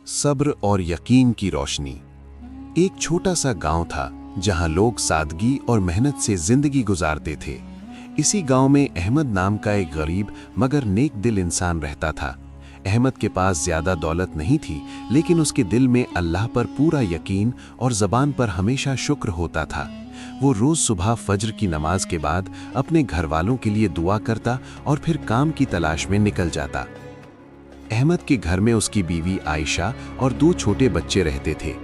सब्र और यकीन की रोशनी। एक छोटा सा गांव था जहां लोग सादगी और मेहनत से जिंदगी गुजारते थे। इसी गांव में अहमद नाम का एक गरीब मगर नेक दिल इंसान रहता था। अहमद के पास ज्यादा दौलत नहीं थी, लेकिन उसके दिल में अल्लाह पर पूरा यकीन और ज़बान पर हमेशा शुक्र होता था। वो रोज सुबह फज्र की नमाज के बाद अपने घर वालों के लिए दुआ करता और फिर काम की तलाश में निकल जाता। अहमद के घर में उसकी बीवी आयशा और 2 छोटे बच्चे रहते थे।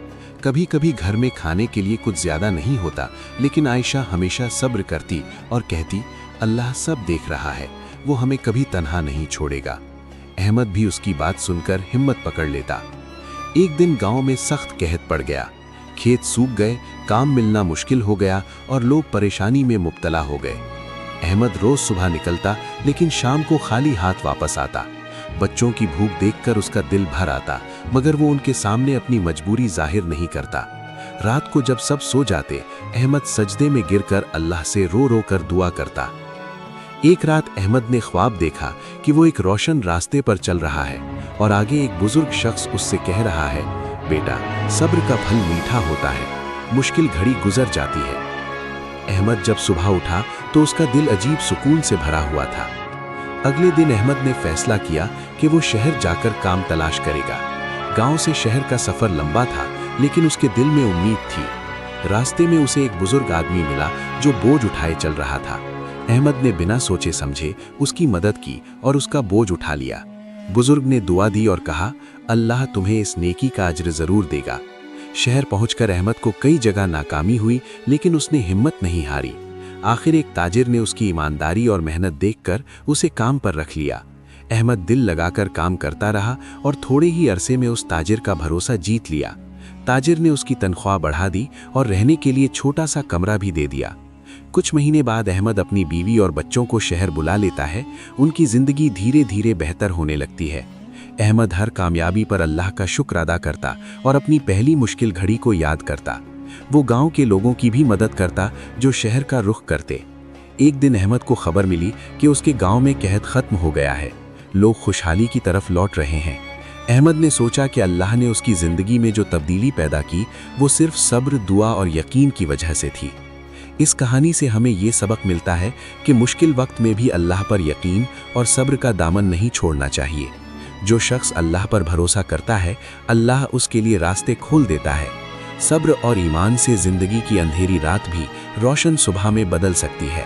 कभी कभी घर में खाने के लिए कुछ ज्यादा नहीं होता, लेकिन आयशा हमेशा सब्र करती और कहती, अल्लाह सब देख रहा है, वो हमें कभी तन्हा नहीं छोड़ेगा। अहमद भी उसकी बात सुनकर हिम्मत पकड़ लेता। एक दिन गांव में सख्त कहत पड़ गया। खेत सूख गए, काम मिलना मुश्किल हो गया और लोग परेशानी में मुब्तला हो गए। अहमद रोज सुबह निकलता, लेकिन शाम को खाली हाथ वापस आता। बच्चों की भूख देखकर उसका दिल भर आता, मगर वो उनके सामने अपनी मजबूरी जाहिर नहीं करता। रात को जब सब सो जाते, अहमद सजदे में गिरकर अल्लाह से रो रो कर दुआ करता। एक रात अहमद ने ख्वाब देखा कि वो एक रोशन रास्ते पर चल रहा है और आगे एक बुजुर्ग शख्स उससे कह रहा है, बेटा, सब्र का फल मीठा होता है, मुश्किल घड़ी गुजर जाती है। अहमद जब सुबह उठा तो उसका दिल अजीब सुकून से भरा हुआ था। अगले दिन अहमद ने फैसला किया कि वो शहर जाकर काम तलाश करेगा। गांव से शहर का सफर लंबा था, लेकिन उसके दिल में उम्मीद थी। रास्ते में उसे एक बुजुर्ग आदमी मिला जो बोझ उठाए चल रहा था। अहमद ने बिना सोचे समझे उसकी मदद की और उसका बोझ उठा लिया। बुजुर्ग ने दुआ दी और कहा, अल्लाह तुम्हें इस नेकी का अज्र जरूर देगा। शहर पहुंचकर अहमद को कई जगह नाकामी हुई, लेकिन उसने हिम्मत नहीं हारी। आखिर एक ताजिर ने उसकी ईमानदारी और मेहनत देखकर उसे काम पर रख लिया। अहमद दिल लगाकर काम करता रहा और थोड़े ही अरसे में उस ताजिर का भरोसा जीत लिया। ताजिर ने उसकी तनख्वाह बढ़ा दी और रहने के लिए छोटा सा कमरा भी दे दिया। कुछ महीने बाद अहमद अपनी बीवी और बच्चों को शहर बुला लेता है। उनकी जिंदगी धीरे धीरे बेहतर होने लगती है। अहमद हर कामयाबी पर अल्लाह का शुक्र अदा करता और अपनी पहली मुश्किल घड़ी को याद करता। वो गांव के लोगों की भी मदद करता जो शहर का रुख करते। एक दिन अहमद को खबर मिली कि उसके गांव में कहत खत्म हो गया है, लोग खुशहाली की तरफ लौट रहे हैं। अहमद ने सोचा कि अल्लाह ने उसकी ज़िंदगी में जो तब्दीली पैदा की वो सिर्फ सब्र, दुआ और यकीन की वजह से थी। इस कहानी से हमें ये सबक मिलता है कि मुश्किल वक्त में भी अल्लाह पर यकीन और सब्र का दामन नहीं छोड़ना चाहिए। जो शख्स अल्लाह पर भरोसा करता है, अल्लाह उसके लिए रास्ते खोल देता है। सब्र और ईमान से ज़िंदगी की अंधेरी रात भी रोशन सुबह में बदल सकती है।